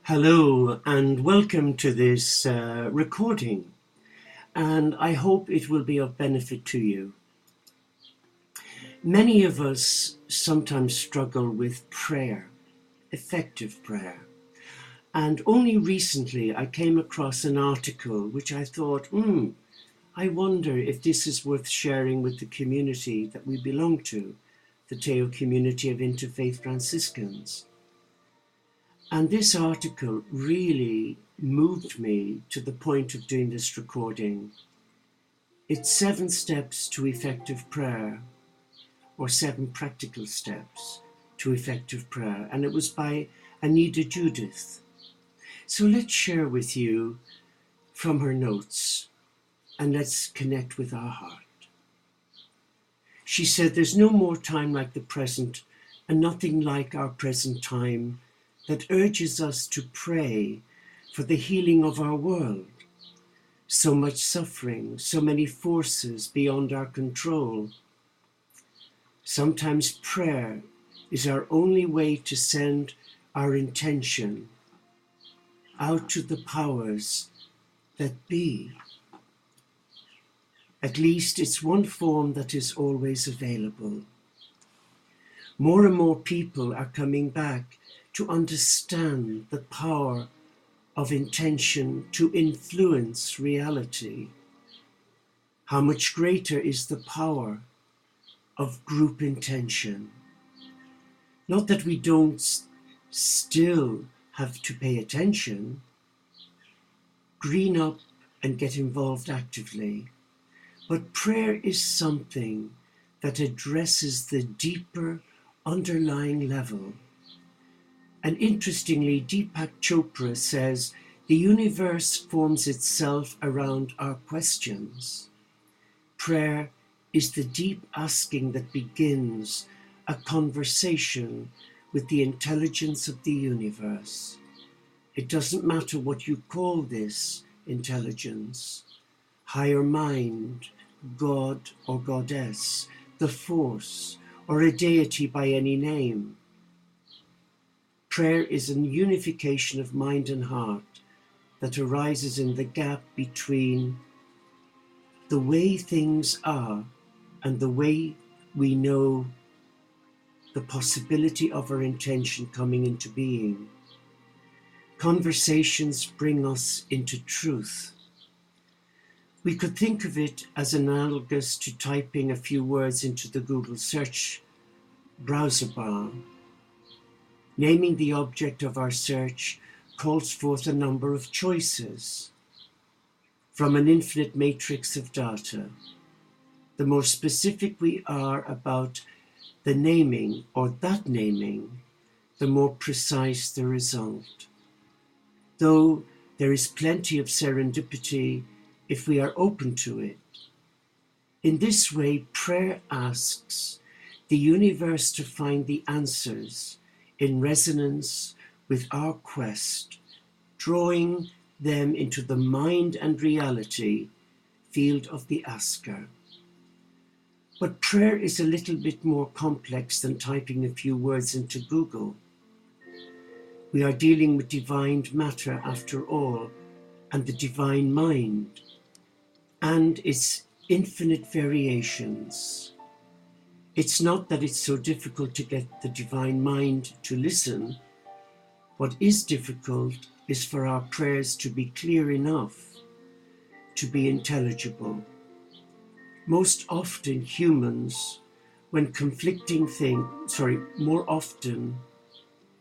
Hello and welcome to this recording, and I hope it will be of benefit to you. Many of us sometimes struggle with prayer, effective prayer, and only recently I came across an article which I thought, I wonder if this is worth sharing with the community that we belong to, the Teo community of Interfaith Franciscans. And this article really moved me to the point of doing this recording. It's 7 steps to effective prayer, or 7 practical steps to effective prayer. And it was by Anita Judith. So let's share with you from her notes and let's connect with our heart. She said, "There's no more time like the present and nothing like our present time that urges us to pray for the healing of our world. So much suffering, so many forces beyond our control. Sometimes prayer is our only way to send our intention out to the powers that be. At least it's one form that is always available. More and more people are coming back to understand the power of intention to influence reality. How much greater is the power of group intention? Not that we don't still have to pay attention, green up and get involved actively, but prayer is something that addresses the deeper underlying level. And interestingly, Deepak Chopra says, the universe forms itself around our questions. Prayer is the deep asking that begins a conversation with the intelligence of the universe. It doesn't matter what you call this intelligence, higher mind, God or goddess, the force, or a deity by any name. Prayer is a unification of mind and heart that arises in the gap between the way things are and the way we know the possibility of our intention coming into being. Conversations bring us into truth. We could think of it as analogous to typing a few words into the Google search browser bar. Naming the object of our search calls forth a number of choices from an infinite matrix of data. The more specific we are about the naming or that naming, the more precise the result. Though there is plenty of serendipity if we are open to it. In this way, prayer asks the universe to find the answers in resonance with our quest, drawing them into the mind and reality field of the asker. But prayer is a little bit more complex than typing a few words into Google. We are dealing with divine matter after all, and the divine mind, and its infinite variations. It's not that it's so difficult to get the divine mind to listen. What is difficult is for our prayers to be clear enough to be intelligible. Most often humans, more often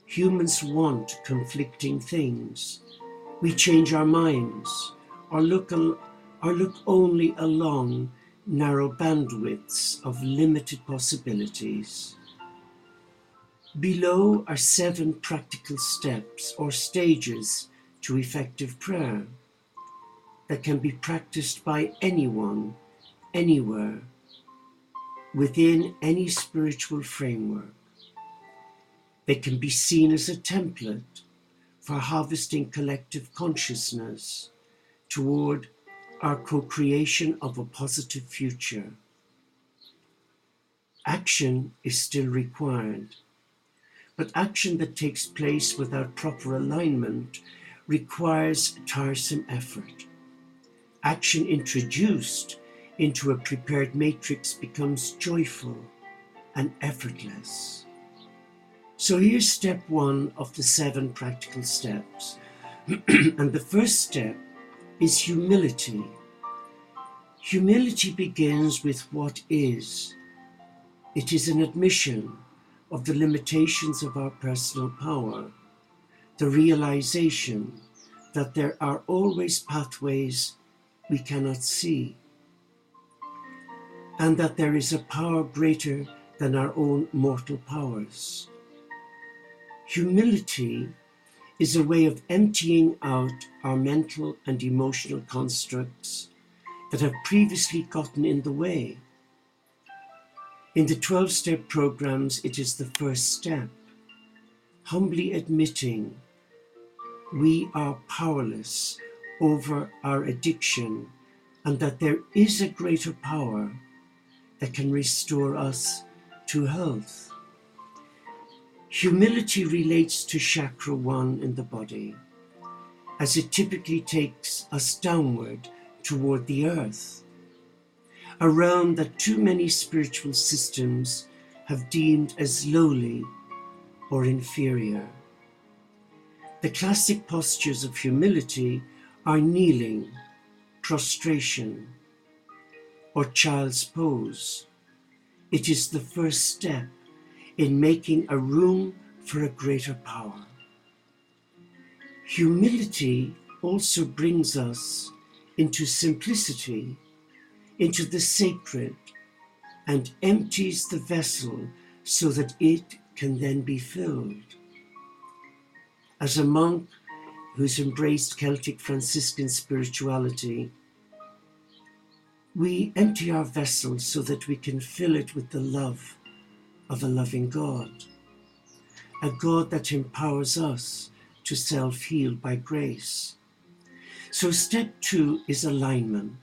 humans want conflicting things. We change our minds or look only along narrow bandwidths of limited possibilities. Below are 7 practical steps or stages to effective prayer that can be practiced by anyone, anywhere, within any spiritual framework. They can be seen as a template for harvesting collective consciousness toward our co-creation of a positive future. Action is still required. But action that takes place without proper alignment requires tiresome effort. Action introduced into a prepared matrix becomes joyful and effortless. So here's step 1 of the 7 practical steps. And the first step is humility. Humility begins with what is. It is an admission of the limitations of our personal power, the realization that there are always pathways we cannot see, and that there is a power greater than our own mortal powers. Humility is a way of emptying out our mental and emotional constructs that have previously gotten in the way. In the 12-step programs, it is the first step, humbly admitting we are powerless over our addiction and that there is a greater power that can restore us to health. Humility relates to chakra 1 in the body, as it typically takes us downward toward the earth, a realm that too many spiritual systems have deemed as lowly or inferior. The classic postures of humility are kneeling, prostration, or child's pose. It is the first step in making a room for a greater power. Humility also brings us into simplicity, into the sacred, and empties the vessel so that it can then be filled. As a monk who's embraced Celtic Franciscan spirituality, we empty our vessel so that we can fill it with the love of a loving God, a God that empowers us to self-heal by grace. So step 2 is alignment.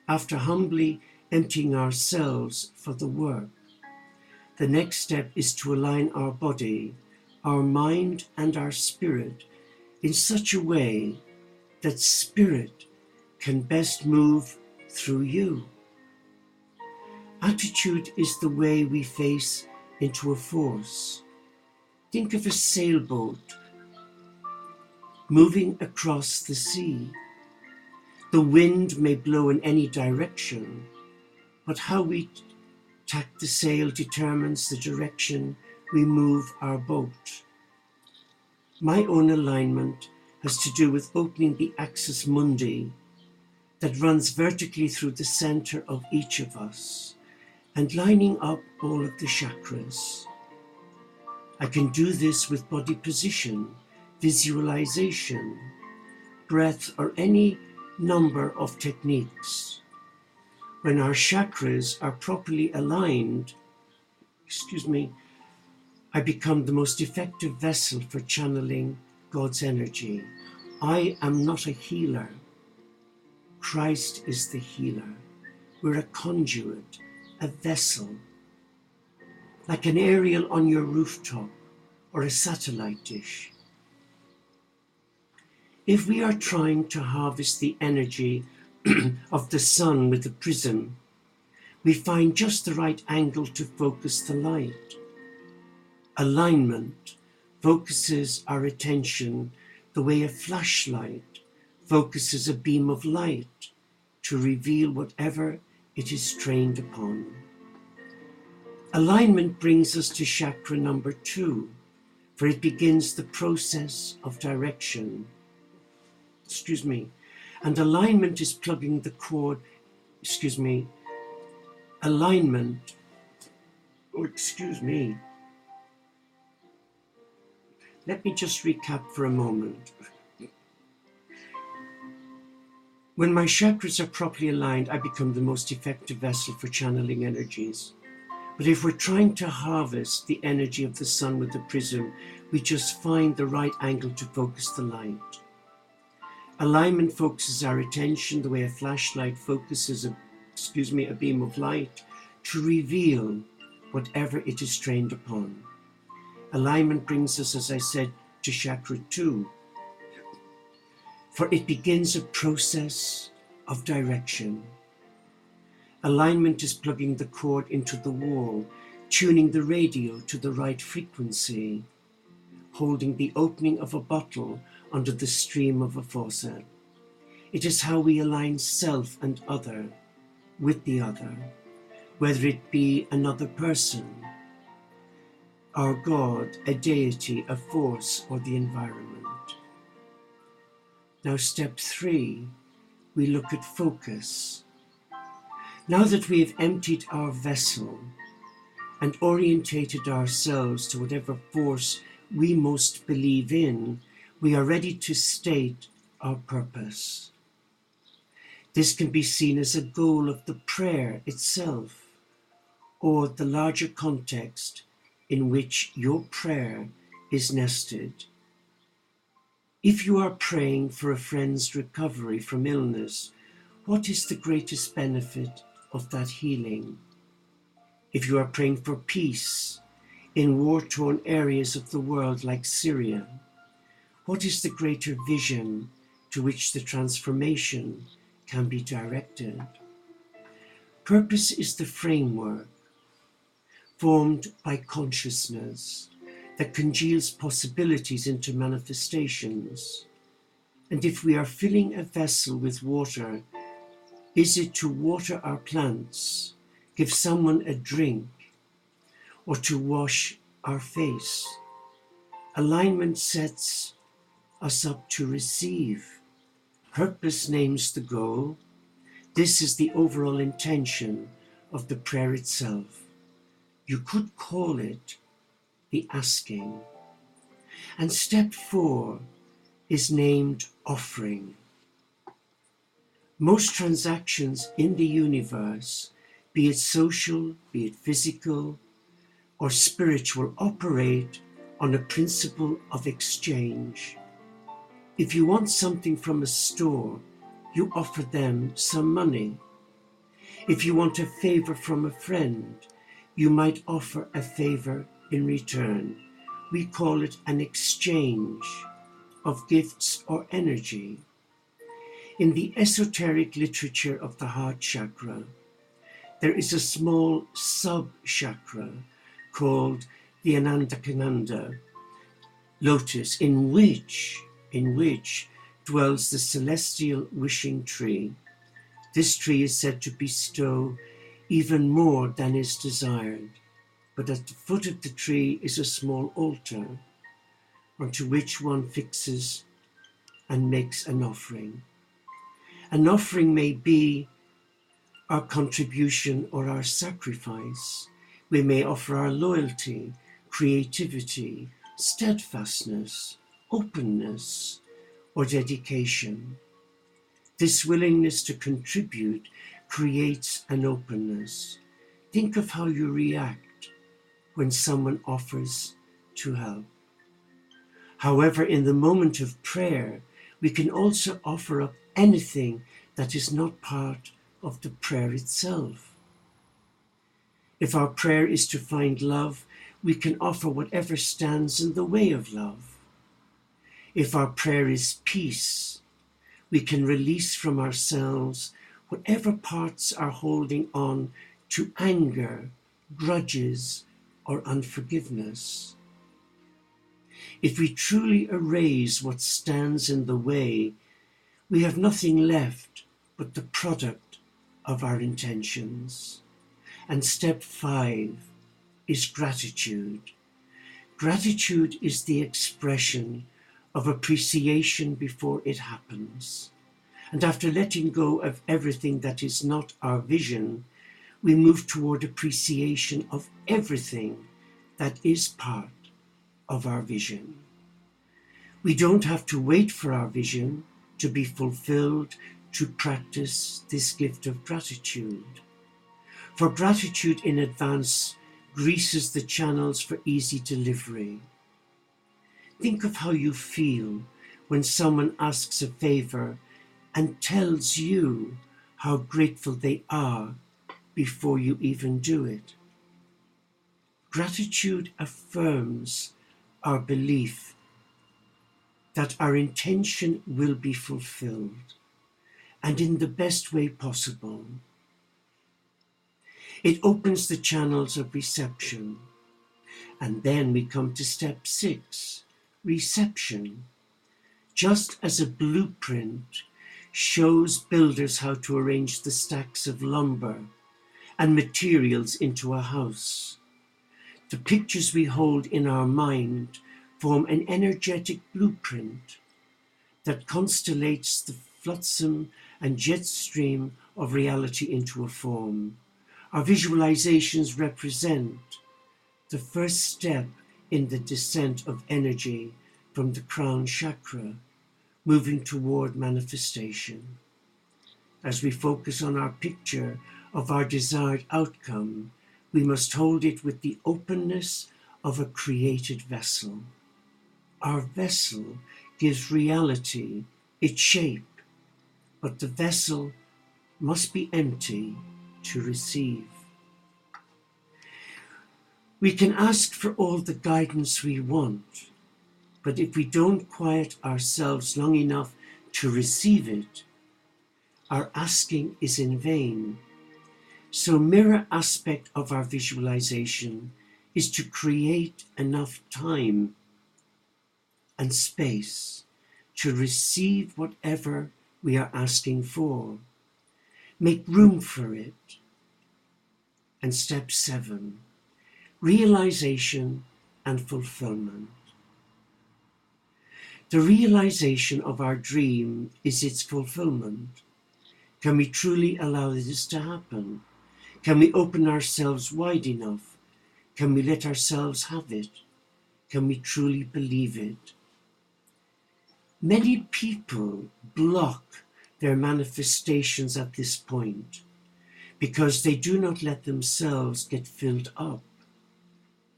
After humbly emptying ourselves for the work, the next step is to align our body, our mind, and our spirit in such a way that spirit can best move through you. Attitude is the way we face into a force. Think of a sailboat moving across the sea. The wind may blow in any direction, but how we tack the sail determines the direction we move our boat. My own alignment has to do with opening the axis mundi that runs vertically through the center of each of us and lining up all of the chakras. I can do this with body position, visualization, breath, or any number of techniques. When our chakras are properly aligned, I become the most effective vessel for channeling God's energy. I am not a healer. Christ is the healer. We're a conduit, a vessel, like an aerial on your rooftop or a satellite dish. If we are trying to harvest the energy of the sun with a prism, we find just the right angle to focus the light. Alignment focuses our attention the way a flashlight focuses a beam of light to reveal whatever it is trained upon. Alignment brings us to chakra number 2, for it begins the process of direction. And alignment is plugging the cord, alignment, Let me just recap for a moment. When my chakras are properly aligned, I become the most effective vessel for channeling energies. But if we're trying to harvest the energy of the sun with the prism, we just find the right angle to focus the light. Alignment focuses our attention the way a flashlight focuses a beam of light to reveal whatever it is trained upon. Alignment brings us, as I said, to chakra 2, for it begins a process of direction. Alignment is plugging the cord into the wall, tuning the radio to the right frequency, holding the opening of a bottle under the stream of a faucet. It is how we align self and other with the other, whether it be another person, our God, a deity, a force, or the environment. Now, step 3, we look at focus. Now that we have emptied our vessel and orientated ourselves to whatever force we most believe in, we are ready to state our purpose. This can be seen as a goal of the prayer itself, or the larger context in which your prayer is nested. If you are praying for a friend's recovery from illness, what is the greatest benefit of that healing? If you are praying for peace in war-torn areas of the world like Syria, what is the greater vision to which the transformation can be directed? Purpose is the framework formed by consciousness that congeals possibilities into manifestations. And if we are filling a vessel with water, is it to water our plants, give someone a drink, or to wash our face? Alignment sets us up to receive. Purpose names the goal. This is the overall intention of the prayer itself. You could call it the asking. And step 4 is named offering. Most transactions in the universe, be it social, be it physical, or spiritual, operate on a principle of exchange. If you want something from a store, you offer them some money. If you want a favor from a friend, you might offer a favor in return. We call it an exchange of gifts or energy. In the esoteric literature of the heart chakra, there is a small sub-chakra called the Anandakananda lotus, in which dwells the celestial wishing tree. This tree is said to bestow even more than is desired, but at the foot of the tree is a small altar onto which one fixes and makes an offering. An offering may be our contribution or our sacrifice. We may offer our loyalty, creativity, steadfastness, openness, or dedication. This willingness to contribute creates an openness. Think of how you react when someone offers to help. However, in the moment of prayer, we can also offer up anything that is not part of the prayer itself. If our prayer is to find love, we can offer whatever stands in the way of love. If our prayer is peace, we can release from ourselves whatever parts are holding on to anger, grudges, or unforgiveness. If we truly erase what stands in the way, we have nothing left but the product of our intentions. And step 5 is gratitude. Gratitude is the expression of appreciation before it happens. And after letting go of everything that is not our vision, we move toward appreciation of everything that is part of our vision. We don't have to wait for our vision to be fulfilled to practice this gift of gratitude. For gratitude in advance greases the channels for easy delivery. Think of how you feel when someone asks a favor and tells you how grateful they are before you even do it. Gratitude affirms our belief that our intention will be fulfilled, and in the best way possible. It opens the channels of reception. And then we come to step 6, reception. Just as a blueprint shows builders how to arrange the stacks of lumber and materials into a house, the pictures we hold in our mind form an energetic blueprint that constellates the flotsam and jet stream of reality into a form. Our visualizations represent the first step in the descent of energy from the crown chakra, moving toward manifestation. As we focus on our picture of our desired outcome, we must hold it with the openness of a created vessel. Our vessel gives reality its shape, but the vessel must be empty to receive. We can ask for all the guidance we want, but if we don't quiet ourselves long enough to receive it, our asking is in vain. So mirror aspect of our visualization is to create enough time and space to receive whatever we are asking for. Make room for it. And step 7, realization and fulfillment. The realization of our dream is its fulfillment. Can we truly allow this to happen? Can we open ourselves wide enough? Can we let ourselves have it? Can we truly believe it? Many people block their manifestations at this point because they do not let themselves get filled up.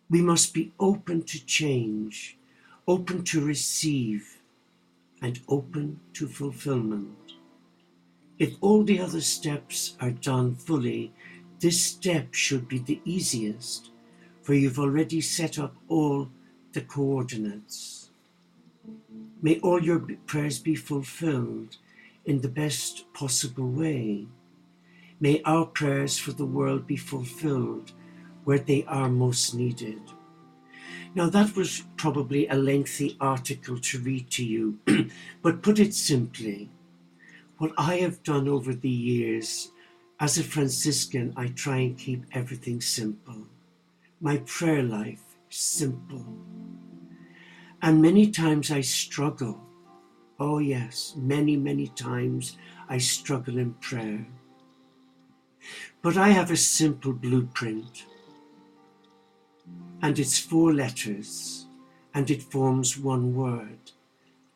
We must be open to change, open to receive, and open to fulfillment. If all the other steps are done fully, this step should be the easiest, for you've already set up all the coordinates. May all your prayers be fulfilled in the best possible way. May our prayers for the world be fulfilled where they are most needed. Now that was probably a lengthy article to read to you, but put it simply, what I have done over the years, as a Franciscan, I try and keep everything simple. My prayer life, simple. And many times I struggle. Oh yes, many times I struggle in prayer. But I have a simple blueprint. And it's 4 letters. And it forms one word.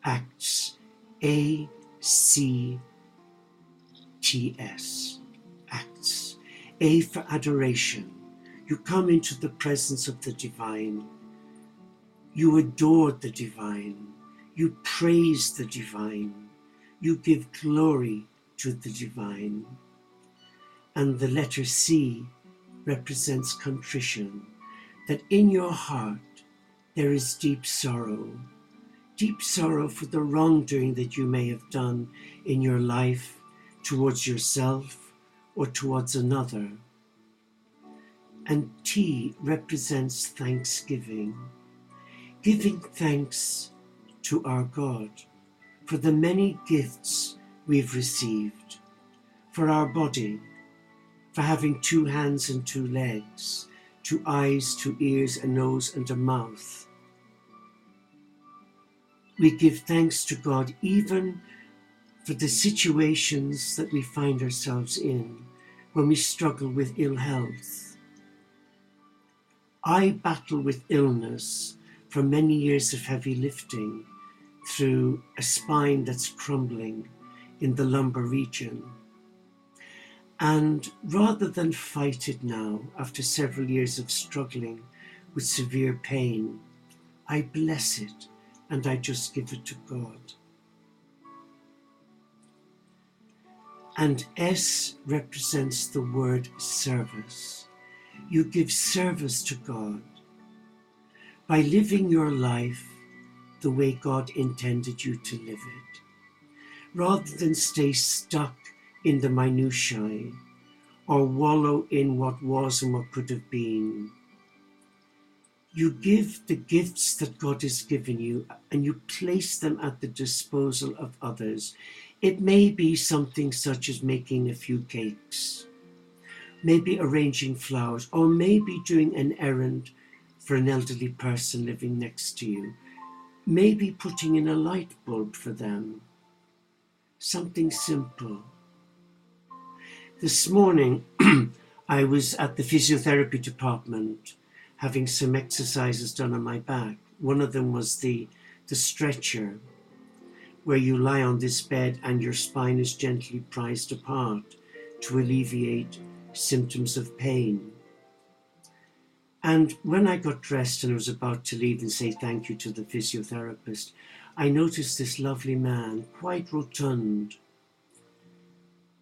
Acts. A-C-T-S. Acts. A for adoration. You come into the presence of the divine. You adore the divine. You praise the divine. You give glory to the divine. And the letter C represents contrition, that in your heart there is deep sorrow for the wrongdoing that you may have done in your life towards yourself or towards another. And T represents thanksgiving, giving thanks to our God for the many gifts we've received, for our body, for having 2 hands and 2 legs, 2 eyes, 2 ears, a nose and a mouth. We give thanks to God even for the situations that we find ourselves in when we struggle with ill health. I battle with illness for many years of heavy lifting through a spine that's crumbling in the lumbar region. And rather than fight it now, after several years of struggling with severe pain, I bless it and I just give it to God. And S represents the word service. You give service to God. by living your life the way God intended you to live it, rather than stay stuck in the minutiae or wallow in what was and what could have been. You give the gifts that God has given you and you place them at the disposal of others. It may be something such as making a few cakes, maybe arranging flowers, or maybe doing an errand for an elderly person living next to you, maybe putting in a light bulb for them. Something simple. This morning, I was at the physiotherapy department having some exercises done on my back. One of them was the stretcher, where you lie on this bed and your spine is gently prized apart to alleviate symptoms of pain. And when I got dressed and I was about to leave and say thank you to the physiotherapist, I noticed this lovely man, quite rotund,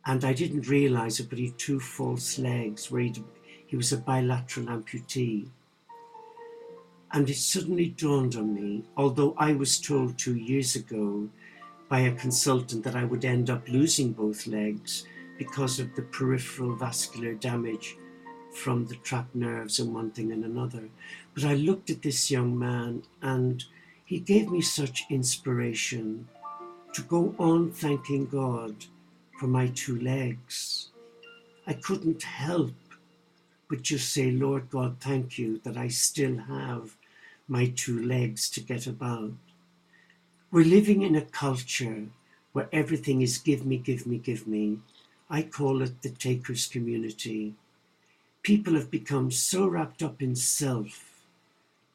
and I didn't realize it, but he had 2 false legs, where he was a bilateral amputee. And it suddenly dawned on me, although I was told 2 years ago by a consultant that I would end up losing both legs because of the peripheral vascular damage from the trapped nerves and one thing and another. But I looked at this young man and he gave me such inspiration to go on thanking God for my 2 legs. I couldn't help but just say, Lord God, thank you that I still have my 2 legs to get about. We're living in a culture where everything is give me, give me, give me. I call it the takers community. People have become so wrapped up in self.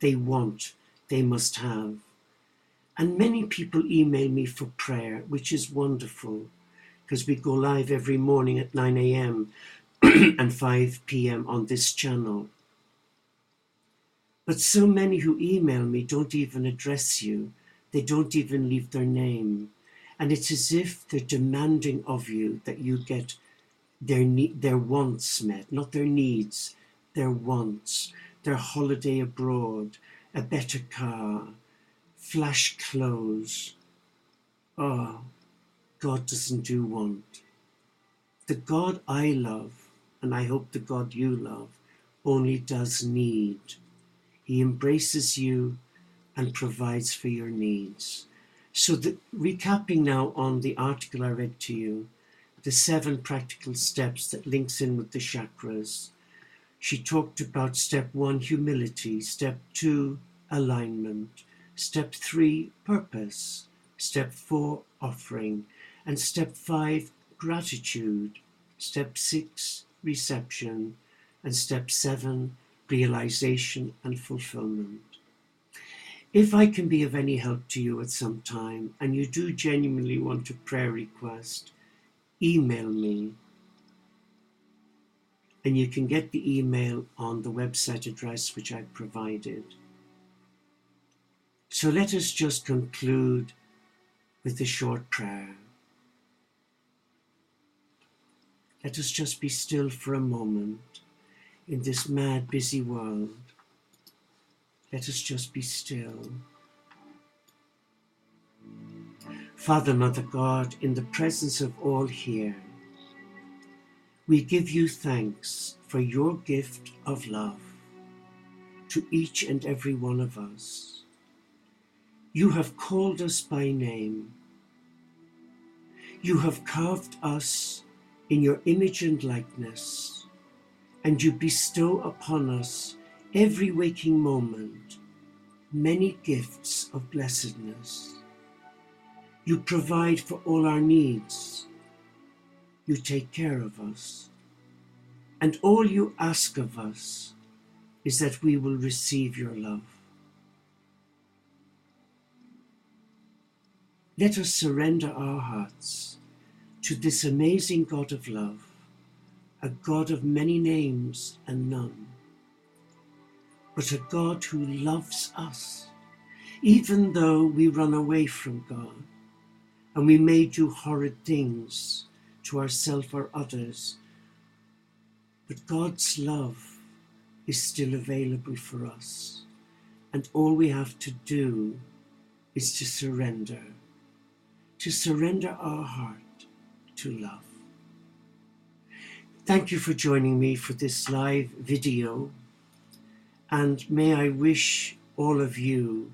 They want, they must have. And many people email me for prayer, which is wonderful, because we go live every morning at 9 a.m. and 5 p.m. on this channel. But so many who email me don't even address you. They don't even leave their name. And it's as if they're demanding of you that you get their wants met, not their needs, their wants, their holiday abroad, a better car, flash clothes. Oh, God doesn't do want. The God I love, and I hope the God you love, only does need. He embraces you and provides for your needs. So recapping now on the article I read to you, the 7 practical steps that links in with the chakras. She talked about step 1, humility, step 2, alignment, step 3, purpose, step 4, offering, and step 5, gratitude, step 6, reception, and step 7, realization and fulfillment. If I can be of any help to you at some time, and you do genuinely want a prayer request, email me. And you can get the email on the website address which I've provided. So let us just conclude with a short prayer. Let us just be still for a moment in this mad, busy world. Let us just be still. Father, Mother God, in the presence of all here, we give you thanks for your gift of love to each and every one of us. You have called us by name. You have carved us in your image and likeness, and you bestow upon us every waking moment many gifts of blessedness. You provide for all our needs. You take care of us. And all you ask of us is that we will receive your love. Let us surrender our hearts to this amazing God of love, a God of many names and none, but a God who loves us, even though we run away from God and we may do horrid things to ourselves or others. But God's love is still available for us, And all we have to do is to surrender our heart to love. Thank you for joining me for this live video, and may I wish all of you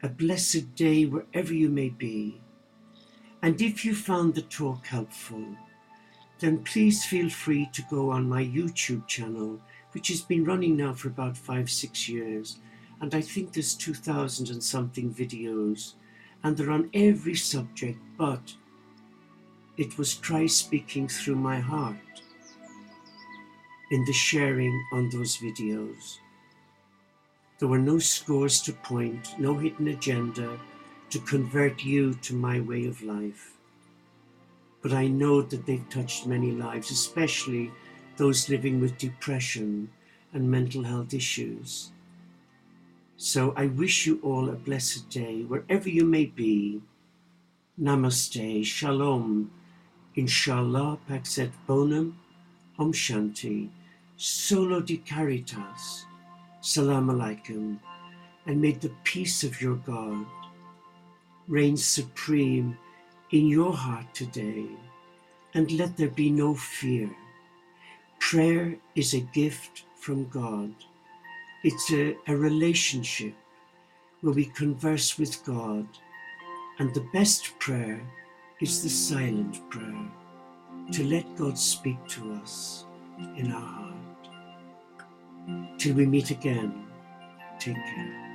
a blessed day wherever you may be. And if you found the talk helpful, then please feel free to go on my YouTube channel, which has been running now for about 5-6 years, and I think there's 2,000 and something videos, and they're on every subject, but it was Christ speaking through my heart in the sharing on those videos. There were no scores to point, no hidden agenda to convert you to my way of life. But I know that they've touched many lives, especially those living with depression and mental health issues. So I wish you all a blessed day, wherever you may be. Namaste, Shalom, Inshallah, Pax et Bonum, OmShanti, Solo di Caritas, Salam Alaikum, and may the peace of your God reign supreme in your heart today, and let there be no fear. Prayer is a gift from God. It's a relationship where we converse with God, and the best prayer is the silent prayer, to let God speak to us in our heart. Till we meet again, take care.